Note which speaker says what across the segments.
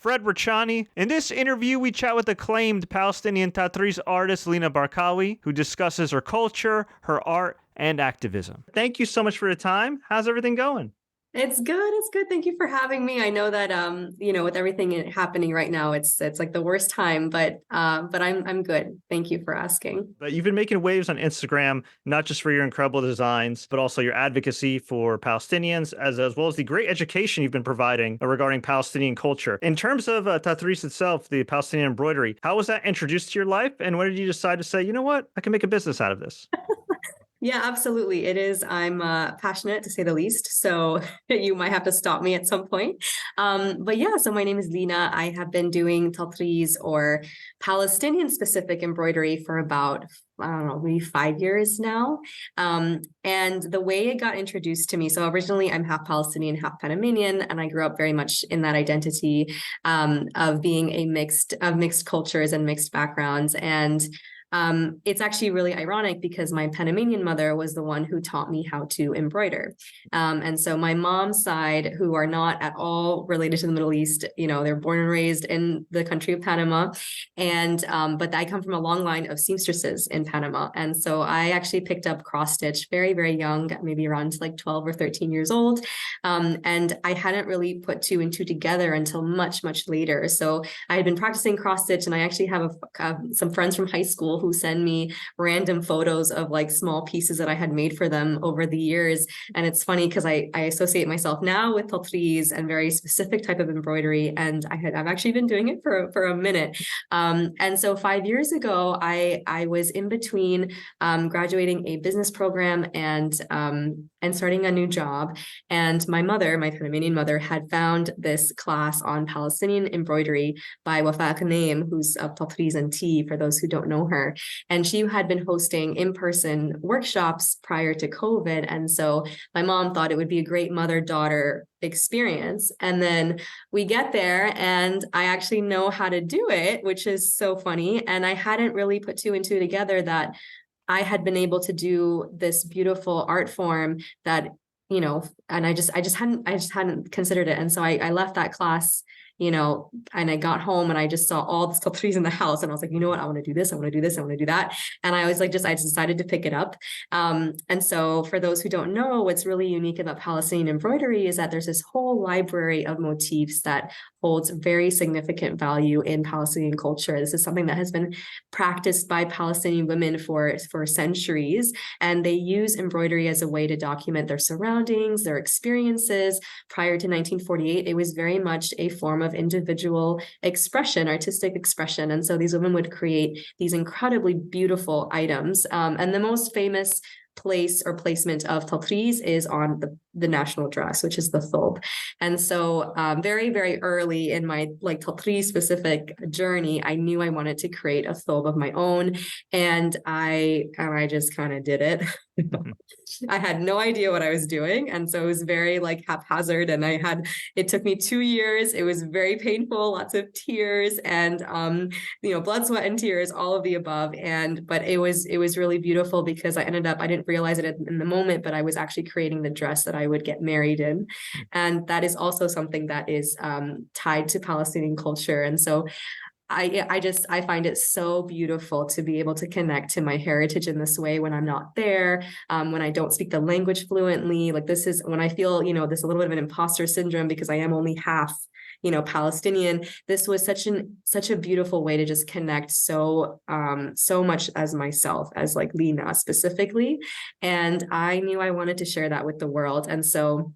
Speaker 1: Fred Rachani. In this interview, we chat with acclaimed Palestinian Tatreez artist Lina Barkawi, who discusses her culture, her art, and activism. Thank you so much for your time. How's everything going?
Speaker 2: It's good. It's good. Thank you for having me. I know that with everything happening right now, it's like the worst time, but I'm good. Thank you for asking.
Speaker 1: But you've been making waves on Instagram, not just for your incredible designs, but also your advocacy for Palestinians, as well as the great education you've been providing regarding Palestinian culture. In terms of Tatreez itself, the Palestinian embroidery, how was that introduced to your life? And when did you decide to say, you know what, I can make a business out of this?
Speaker 2: Yeah, absolutely. It is. I'm passionate to say the least. So you might have to stop me at some point. But yeah, so my name is Lina. I have been doing Tatreez or Palestinian specific embroidery for about, I don't know, maybe 5 years now. And the way it got introduced to me, so originally I'm half Palestinian, half Panamanian, and I grew up very much in that identity of being of mixed cultures and mixed backgrounds. And it's actually really ironic because my Panamanian mother was the one who taught me how to embroider. And so my mom's side, who are not at all related to the Middle East, they're born and raised in the country of Panama. And but I come from a long line of seamstresses in Panama. And so I actually picked up cross stitch very, very young, maybe around like 12 or 13 years old. And I hadn't really put two and two together until much, much later. So I had been practicing cross stitch, and I actually have some friends from high school who send me random photos of like small pieces that I had made for them over the years. And it's funny because I associate myself now with Tatreez and very specific type of embroidery. And I've actually been doing it for a minute. And so 5 years ago, I was in between graduating a business program and starting a new job. And my mother, my Panamanian mother, had found this class on Palestinian embroidery by Wafa Kanem, who's of Tatreez and Tea, for those who don't know her. And she had been hosting in-person workshops prior to COVID. And so my mom thought it would be a great mother-daughter experience. And then we get there and I actually know how to do it, which is so funny. And I hadn't really put two and two together that I had been able to do this beautiful art form that, and I just hadn't considered it. And so I left that class, and I got home and I just saw all the sculptures in the house. And I was like, you know what? I want to do this. I want to do this. I want to do that. And I was like, I just decided to pick it up. And so for those who don't know, what's really unique about Palestinian embroidery is that there's this whole library of motifs that holds very significant value in Palestinian culture. This is something that has been practiced by Palestinian women for centuries. And they use embroidery as a way to document their surroundings, their experiences. Prior to 1948, it was very much a form of individual expression, artistic expression. And so these women would create these incredibly beautiful items. And the most famous place or placement of Tatreez is on the national dress, which is the Thobe. And so very, very early in my like Tatreez specific journey, I knew I wanted to create a Thobe of my own. And I just kind of did it. I had no idea what I was doing. And so it was very like haphazard. And it took me 2 years. It was very painful, lots of tears and, blood, sweat and tears, all of the above. But it was really beautiful because I didn't realize it in the moment, but I was actually creating the dress that I would get married in. And that is also something that is tied to Palestinian culture. And so I find it so beautiful to be able to connect to my heritage in this way when I'm not there, when I don't speak the language fluently. Like this is when I feel, this a little bit of an imposter syndrome because I am only half, Palestinian. This was such a beautiful way to just connect so much as myself, as like Lina specifically. And I knew I wanted to share that with the world. And so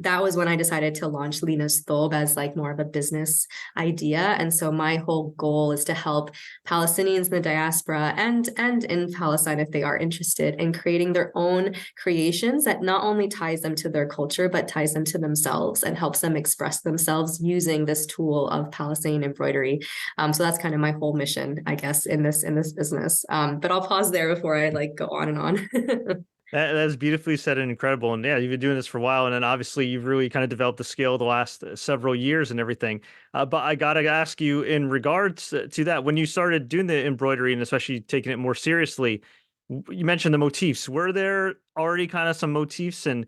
Speaker 2: that was when I decided to launch Lina's Thobe as like more of a business idea. And so my whole goal is to help Palestinians in the diaspora and in Palestine, if they are interested in creating their own creations that not only ties them to their culture, but ties them to themselves and helps them express themselves using this tool of Palestinian embroidery. So that's kind of my whole mission, I guess, in this business. But I'll pause there before I like go on and on.
Speaker 1: That's beautifully said and incredible. And yeah, you've been doing this for a while. And then obviously you've really kind of developed the skill the last several years and everything. But I got to ask you in regards to that, when you started doing the embroidery and especially taking it more seriously, you mentioned the motifs. Were there already kind of some motifs and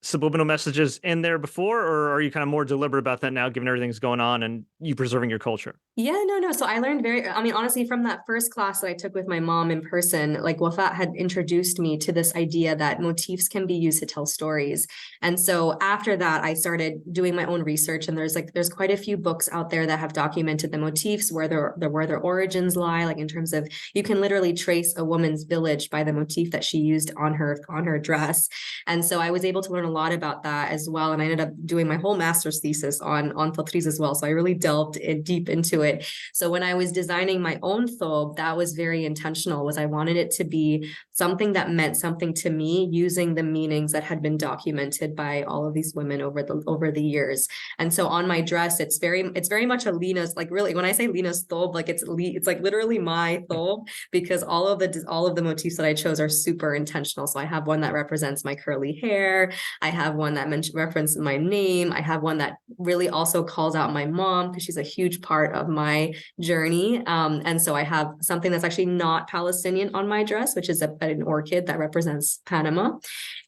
Speaker 1: subliminal messages in there before, or are you kind of more deliberate about that now, given everything's going on and you preserving your culture?
Speaker 2: Yeah, no. So I learned I mean, honestly, from that first class that I took with my mom in person, like Wafat had introduced me to this idea that motifs can be used to tell stories. And so after that, I started doing my own research, and there's quite a few books out there that have documented the motifs, where their origins lie, like in terms of you can literally trace a woman's village by the motif that she used on her dress. And so I was able to learn a lot about that as well. And I ended up doing my whole master's thesis on Tatreez as well. So I really delved deep into it. So when I was designing my own thobe, that was very intentional, was I wanted it to be something that meant something to me, using the meanings that had been documented by all of these women over the years. And so on my dress, it's very much a Lina's, like really, when I say Lina's thobe, like it's like literally my thobe, because all of the motifs that I chose are super intentional. So I have one that represents my curly hair. I have one that references my name. I have one that really also calls out my mom, because she's a huge part of my journey. And so I have something that's actually not Palestinian on my dress, which is an orchid that represents Panama.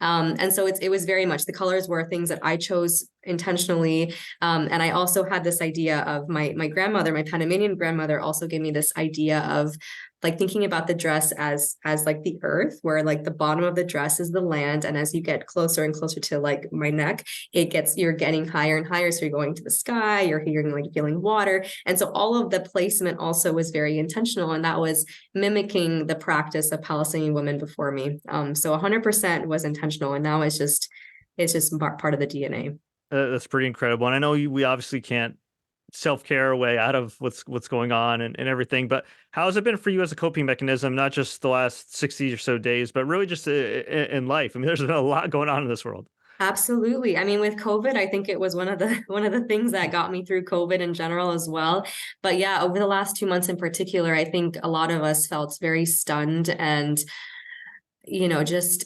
Speaker 2: And so it was very much, the colors were things that I chose intentionally. And I also had this idea of my grandmother, my Panamanian grandmother, also gave me this idea of like thinking about the dress as like the earth, where like the bottom of the dress is the land, and as you get closer and closer to like my neck, you're getting higher and higher, so you're going to the sky, you're hearing, like feeling water. And so all of the placement also was very intentional, and that was mimicking the practice of Palestinian women before me. So 100% was intentional, and now it's just part of the DNA.
Speaker 1: That's pretty incredible. And I know we obviously can't self-care away out of what's going on and everything, but how has it been for you as a coping mechanism, not just the last 60 or so days, but really just in life? I mean, there's been a lot going on in this world.
Speaker 2: Absolutely. I mean, with COVID, I think it was one of the things that got me through COVID in general as well. But yeah, over the last 2 months in particular, I think a lot of us felt very stunned, and just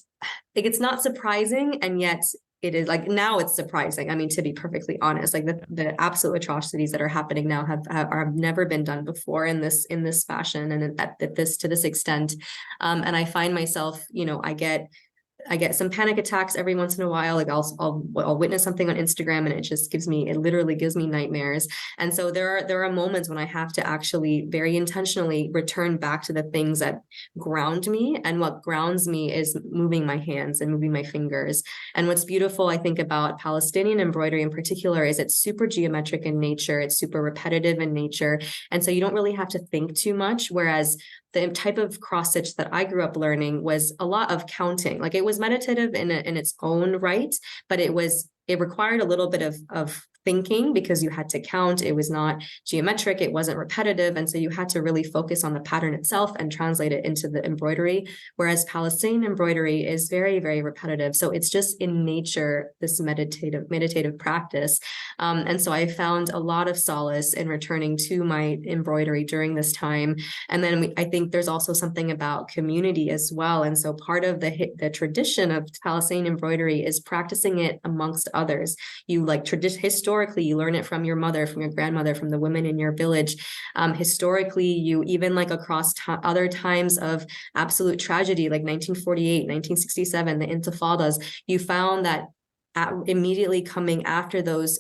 Speaker 2: like, it's not surprising, and yet it is, like, now it's surprising. I mean, to be perfectly honest, like the absolute atrocities that are happening now have never been done before in this fashion, and to this extent. And I find myself, I get some panic attacks every once in a while. Like I'll witness something on Instagram, and it literally gives me nightmares. And so there are moments when I have to actually very intentionally return back to the things that ground me. And what grounds me is moving my hands and moving my fingers. And what's beautiful, I think, about Palestinian embroidery in particular is it's super geometric in nature. It's super repetitive in nature. And so you don't really have to think too much. Whereas the type of cross stitch that I grew up learning was a lot of counting. Like, it was meditative in its own right, but it required a little bit of thinking, because you had to count. It was not geometric, it wasn't repetitive, and so you had to really focus on the pattern itself and translate it into the embroidery. Whereas Palestinian embroidery is very, very repetitive, so it's just in nature this meditative practice. And so I found a lot of solace in returning to my embroidery during this time. And then I think there's also something about community as well. And so part of the tradition of Palestinian embroidery is practicing it amongst others. You historically, you learn it from your mother, from your grandmother, from the women in your village. Historically, you even like across other times of absolute tragedy, like 1948, 1967, the Intifadas, you found that immediately coming after those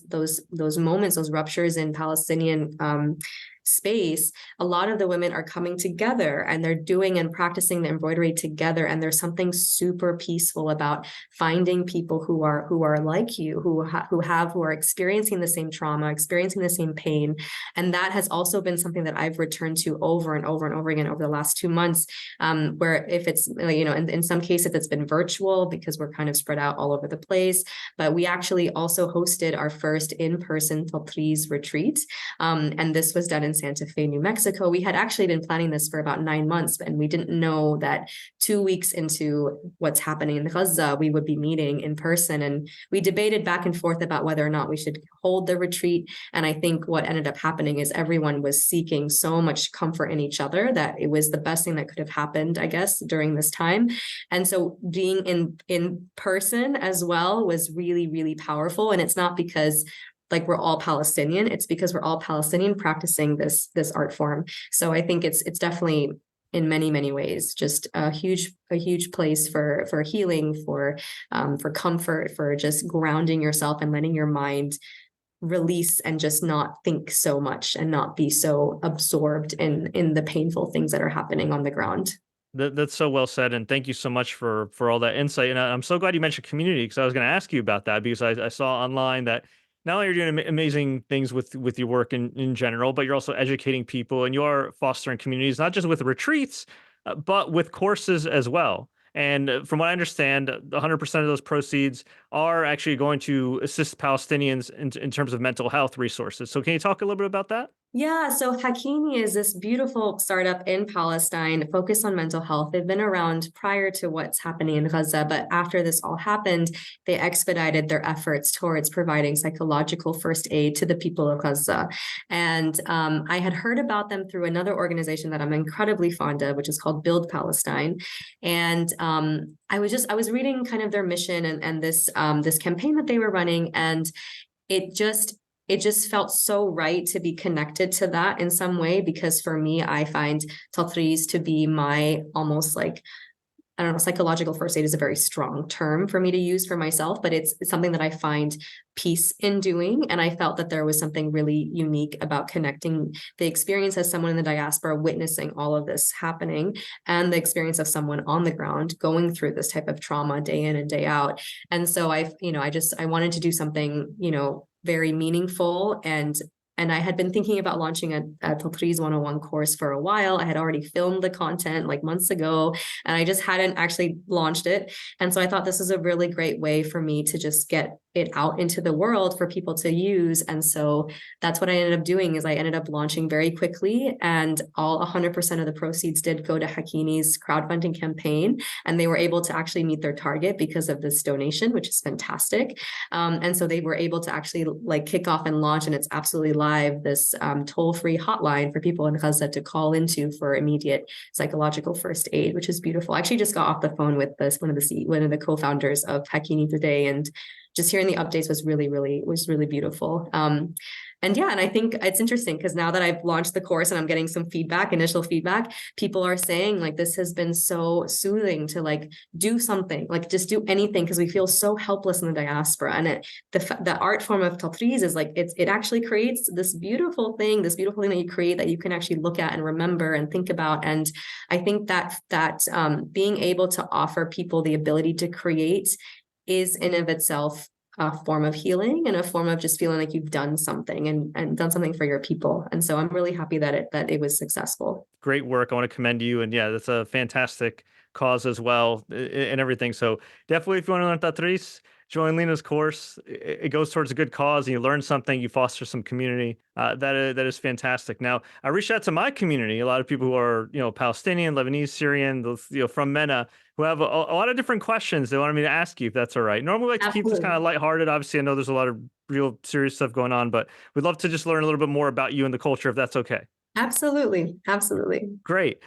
Speaker 2: moments, those ruptures in Palestinian space, a lot of the women are coming together, and they're doing and practicing the embroidery together. And there's something super peaceful about finding people who are like you, who are experiencing the same trauma, experiencing the same pain. And that has also been something that I've returned to over and over and over again over the last 2 months, where if it's, in some cases it's been virtual because we're kind of spread out all over the place. But we actually also hosted our first in-person Tatreez retreat. And this was done in Santa Fe, New Mexico. We had actually been planning this for about 9 months, and we didn't know that 2 weeks into what's happening in Gaza, we would be meeting in person. And we debated back and forth about whether or not we should hold the retreat. And I think what ended up happening is everyone was seeking so much comfort in each other that it was the best thing that could have happened, I guess, during this time. And so being in person as well was really, really powerful. And it's not because like we're all Palestinian, it's because we're all Palestinian practicing this art form. So I think it's definitely in many, many ways. Just a huge place for healing, for comfort, for just grounding yourself and letting your mind release and just not think so much and not be so absorbed in the painful things that are happening on the ground.
Speaker 1: That's so well said, and thank you so much for all that insight. And I'm so glad you mentioned community because I was going to ask you about that because I saw online that not only are you doing amazing things with your work in general, but you're also educating people and you are fostering communities, not just with retreats, but with courses as well. And from what I understand, 100% of those proceeds are actually going to assist Palestinians in terms of mental health resources. So, can you talk a little bit about that?
Speaker 2: Yeah, so Hakini is this beautiful startup in Palestine focused on mental health. They've been around prior to what's happening in Gaza, but after this all happened, they expedited their efforts towards providing psychological first aid to the people of Gaza. And I had heard about them through another organization that I'm incredibly fond of, which is called Build Palestine. And I was reading kind of their mission and this campaign that they were running, and it just it just felt so right to be connected to that in some way, because for me, I find Tatreez to be my almost like, I don't know, psychological first aid is a very strong term for me to use for myself, but it's something that I find peace in doing. And I felt that there was something really unique about connecting the experience as someone in the diaspora witnessing all of this happening and the experience of someone on the ground going through this type of trauma day in and day out. And so I wanted to do something, very meaningful, and I had been thinking about launching a Tatreez 101 course for a while. I had already filmed the content like months ago, and I just hadn't actually launched it. And so I thought this is a really great way for me to just get it out into the world for people to use. And so that's what I ended up doing is I ended up launching very quickly, and all 100% of the proceeds did go to Hakini's crowdfunding campaign. And they were able to actually meet their target because of this donation, which is fantastic. And so they were able to actually like kick off and launch, and it's absolutely live, this toll-free hotline for people in Gaza to call into for immediate psychological first aid, which is beautiful. I actually just got off the phone with one of the co-founders of Hakini today, and just hearing the updates was really beautiful. And I think it's interesting because now that I've launched the course and I'm getting some initial feedback, people are saying like, this has been so soothing to like do something, like just do anything, because we feel so helpless in the diaspora. And the art form of Tatreez is like, it actually creates this beautiful thing that you create that you can actually look at and remember and think about. And I think that being able to offer people the ability to create is in of itself a form of healing and a form of just feeling like you've done something and done something for your people. And so I'm really happy that it was successful.
Speaker 1: Great work. I want to commend you. And yeah, that's a fantastic cause as well and everything. So definitely, if you want to learn Tatris, join Lina's course. It goes towards a good cause and you learn something, you foster some community. That is fantastic. Now, I reached out to my community, a lot of people who are, Palestinian, Lebanese, Syrian, from MENA, who have a lot of different questions they wanted me to ask you, if that's all right. Normally, we like to keep this kind of lighthearted. Obviously, I know there's a lot of real serious stuff going on, but we'd love to just learn a little bit more about you and the culture, if that's okay.
Speaker 2: Absolutely.
Speaker 1: Great.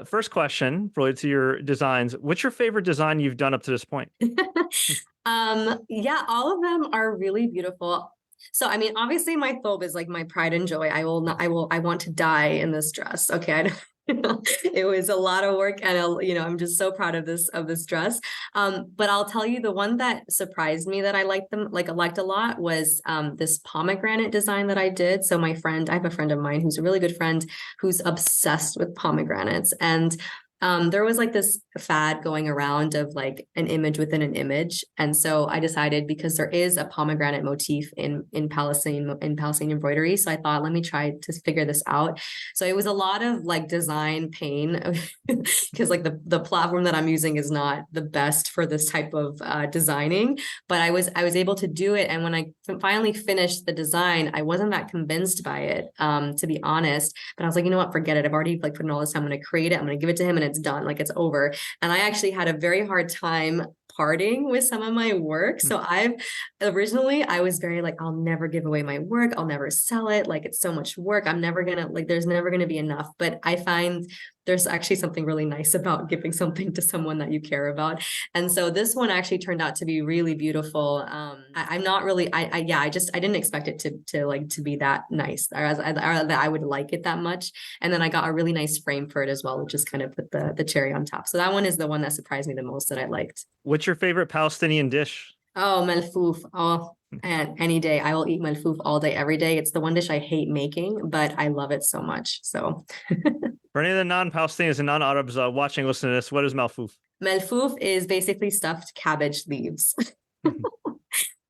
Speaker 1: First question related to your designs. What's your favorite design you've done up to this point?
Speaker 2: All of them are really beautiful. So, I mean, obviously my Thobe is like my pride and joy. I want to die in this dress. Okay. It was a lot of work, and I'm just so proud of this dress. But I'll tell you, the one that surprised me that I liked a lot was this pomegranate design that I did. So I have a friend of mine who's a really good friend who's obsessed with pomegranates, and there was like this fad going around of like an image within an image. And so I decided, because there is a pomegranate motif in Palestinian embroidery. So I thought, let me try to figure this out. So it was a lot of like design pain because like the platform that I'm using is not the best for this type of designing, but I was able to do it. And when I finally finished the design, I wasn't that convinced by it, to be honest, but I was like, you know what, forget it. I've already like put in all this time. I'm going to create it. I'm going to give it to him, and it's done. Like, it's over. And I actually had a very hard time parting with some of my work. So I was very like, I'll never give away my work. I'll never sell it. Like, it's so much work. There's never going to be enough. But I find there's actually something really nice about giving something to someone that you care about. And so this one actually turned out to be really beautiful. I'm not really, yeah, I didn't expect it to be that nice, or that I would like it that much. And then I got a really nice frame for it as well, which just kind of put the cherry on top. So that one is the one that surprised me the most that I liked.
Speaker 1: What's your favorite Palestinian dish?
Speaker 2: Oh, malfouf. Oh, and any day I will eat malfouf all day, every day. It's the one dish I hate making, but I love it so much. So
Speaker 1: For any of the non-Palestinians and non-Arabs watching, listening to this, what is malfouf?
Speaker 2: malfouf is basically stuffed cabbage leaves.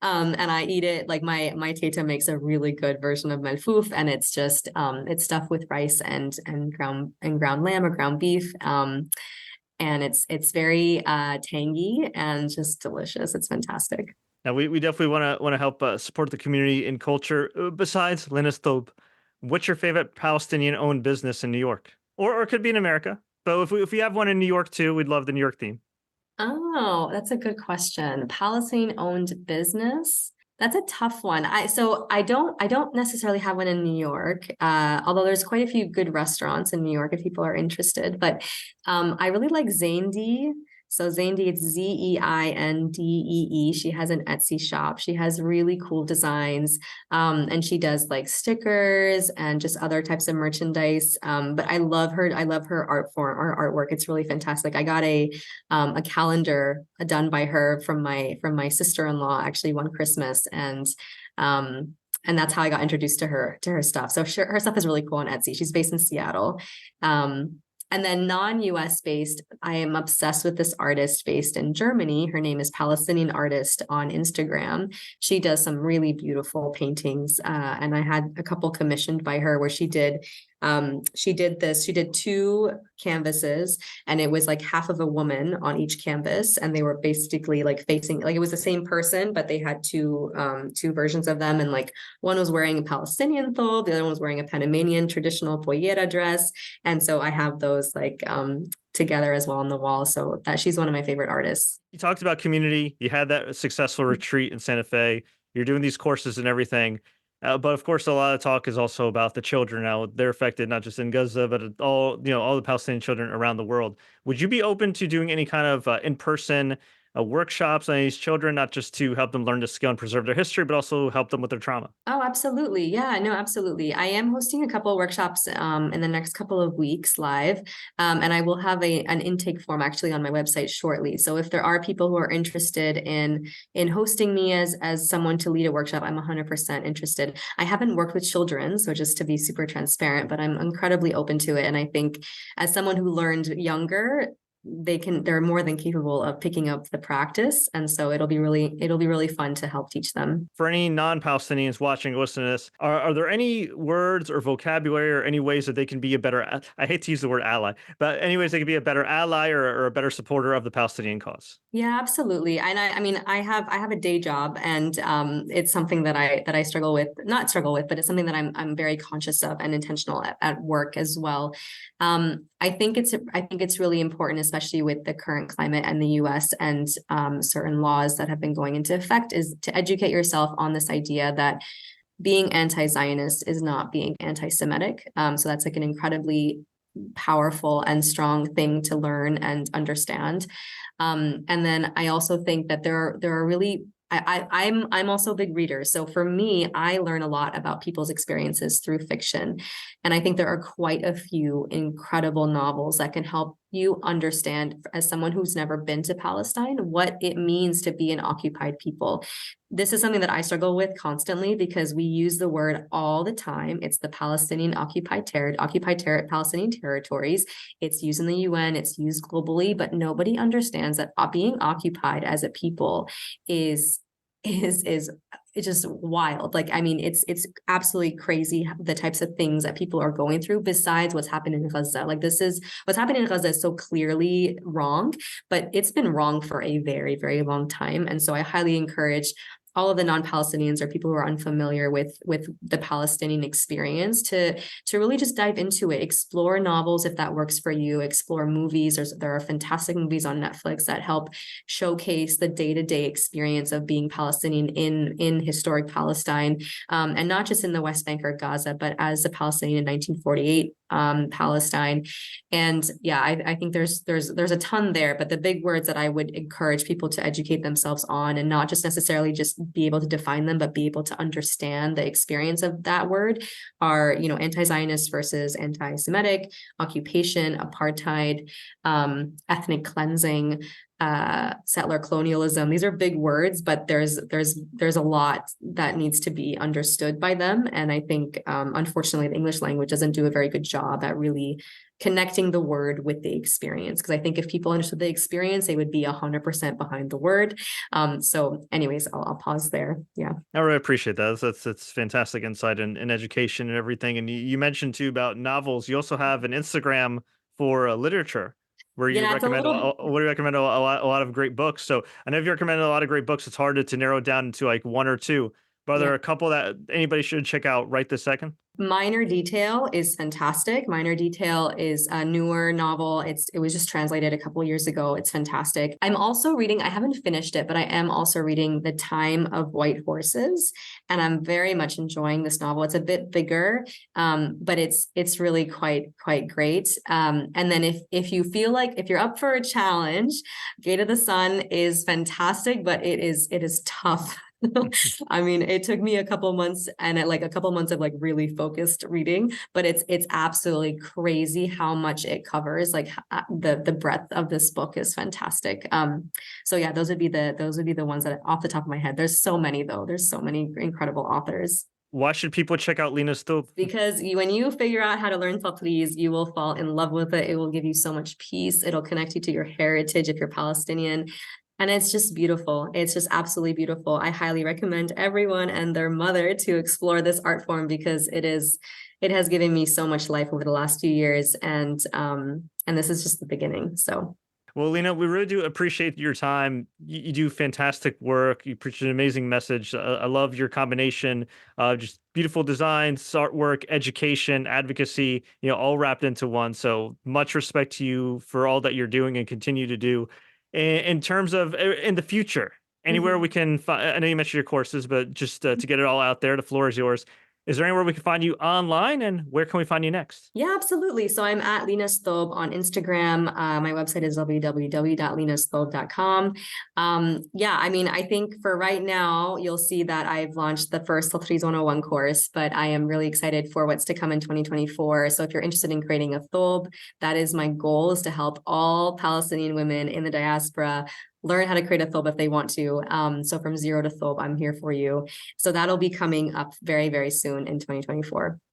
Speaker 2: And I eat it like my teta makes a really good version of malfouf, and it's just it's stuffed with rice and ground lamb or ground beef. And it's very tangy and just delicious. It's fantastic.
Speaker 1: Now, we definitely want to help support the community and culture. Besides Lina's Thobe, what's your favorite Palestinian-owned business in New York, or it could be in America? But if we have one in New York too, we'd love the New York theme.
Speaker 2: Oh, that's a good question. Palestine owned business. That's a tough one. I don't necessarily have one in New York. Although there's quite a few good restaurants in New York if people are interested. But I really like Zaindi. So Zaindi, it's Zeindee. She has an Etsy shop. She has really cool designs. And she does like stickers and just other types of merchandise. But I love her art form or artwork. It's really fantastic. I got a calendar done by her from my sister-in-law actually one Christmas. And that's how I got introduced to her stuff. So her stuff is really cool on Etsy. She's based in Seattle. And then non-US based, I am obsessed with this artist based in Germany. Her name is Palestinian Artist on Instagram. She does some really beautiful paintings. And I had a couple commissioned by her where she did two canvases, and it was like half of a woman on each canvas, and they were basically like facing, like it was the same person, but they had two versions of them, and like one was wearing a Palestinian thobe, the other one was wearing a Panamanian traditional pollera dress, and so I have those like together as well on the wall. So that she's one of my favorite artists.
Speaker 1: You talked about community. You had that successful retreat in Santa Fe. You're doing these courses and everything. But of course, a lot of talk is also about the children. Now they're affected not just in Gaza, but all the Palestinian children around the world. Would you be open to doing any kind of in-person workshops on these children, not just to help them learn to skill and preserve their history, but also help them with their trauma?
Speaker 2: Oh, absolutely. Yeah, no, absolutely. I am hosting a couple of workshops in the next couple of weeks live. And I will have an intake form actually on my website shortly. So if there are people who are interested in hosting me as someone to lead a workshop, I'm 100% interested. I haven't worked with children, so just to be super transparent, but I'm incredibly open to it. And I think as someone who learned younger, they're more than capable of picking up the practice. And so it'll be really fun to help teach them.
Speaker 1: For any non-Palestinians watching or listening to this, are there any words or vocabulary or any ways that they can be a better, I hate to use the word ally, but any ways they can be a better ally or a better supporter of the Palestinian cause?
Speaker 2: Yeah, absolutely. And I mean, I have a day job, and it's something that I struggle with, not struggle with, but it's something that I'm very conscious of and intentional at work as well. I think it's really important, especially with the current climate and the US and certain laws that have been going into effect, is to educate yourself on this idea that being anti-Zionist is not being anti-Semitic. So that's like an incredibly powerful and strong thing to learn and understand. And then I also think that there are really I'm also a big reader. So for me, I learn a lot about people's experiences through fiction. And I think there are quite a few incredible novels that can help you understand, as someone who's never been to Palestine, what it means to be an occupied people. This is something that I struggle with constantly because we use the word all the time. It's the Palestinian Palestinian territories. It's used in the UN, it's used globally, but nobody understands that being occupied as a people is it's just wild. Like, I mean, it's absolutely crazy the types of things that people are going through besides what's happening in Gaza. Like, what's happening in Gaza is so clearly wrong, but it's been wrong for a very, very long time. And so I highly encourage all of the non-Palestinians or people who are unfamiliar with the Palestinian experience to really just dive into it, explore novels if that works for you, explore movies. There are fantastic movies on Netflix that help showcase the day-to-day experience of being Palestinian in historic Palestine, and not just in the West Bank or Gaza, but as a Palestinian in 1948 Palestine. And yeah, I think there's a ton there, but the big words that I would encourage people to educate themselves on, and not just necessarily just be able to define them, but be able to understand the experience of that word, are, anti-Zionist versus anti-Semitic, occupation, apartheid, ethnic cleansing, settler colonialism. These are big words, but there's a lot that needs to be understood by them. And I think, unfortunately, the English language doesn't do a very good job at really connecting the word with the experience. Because I think if people understood the experience, they would be 100% behind the word. So anyways, I'll pause there. Yeah.
Speaker 1: I really appreciate that. That's fantastic insight in education and everything. And you mentioned too about novels. You also have an Instagram for literature where you
Speaker 2: Yeah, it's a
Speaker 1: recommend
Speaker 2: little.
Speaker 1: where you recommend a lot of great books. So I know if you recommend a lot of great books, it's hard to narrow it down into like one or two. But are
Speaker 2: Yeah.
Speaker 1: there a couple that anybody should check out right this second?
Speaker 2: Minor Detail is fantastic. Minor Detail is a newer novel. It was just translated a couple years ago. It's fantastic. I'm also reading, I haven't finished it, but I am also reading The Time of White Horses, and I'm very much enjoying this novel. It's a bit bigger, but it's really quite great. And then if you feel like, if you're up for a challenge, Gate of the Sun is fantastic, but it is tough. I mean, it took me a couple months, and a couple months of like really focused reading, but it's absolutely crazy how much it covers. Like the breadth of this book is fantastic. So yeah, those would be the ones that off the top of my head. There's so many though. There's so many incredible authors.
Speaker 1: Why should people check out Lina's Thobe?
Speaker 2: Because when you figure out how to learn Tatreez, you will fall in love with it. It will give you so much peace. It'll connect you to your heritage if you're Palestinian. And it's just beautiful. It's just absolutely beautiful. I highly recommend everyone and their mother to explore this art form, because it has given me so much life over the last few years. And this is just the beginning. So
Speaker 1: Well, Lina, we really do appreciate your time. You do fantastic work. You preach an amazing message. I love your combination of just beautiful designs, artwork, education, advocacy, all wrapped into one. So much respect to you for all that you're doing and continue to do. In terms of in the future, anywhere we can find, I know you mentioned your courses, but just to get it all out there, the floor is yours. Is there anywhere we can find you online, and where can we find you next?
Speaker 2: yeah, absolutely. So I'm at Lina Thobe on Instagram. My website is www.linasthobe.com. Yeah, I mean, I think for right now, you'll see that I've launched the first Tatreez 101 course, but I am really excited for what's to come in 2024. So if you're interested in creating a Thobe, that is my goal, is to help all Palestinian women in the diaspora learn how to create a Thobe if they want to. So from zero to Thobe, I'm here for you. So that'll be coming up very, very soon in 2024.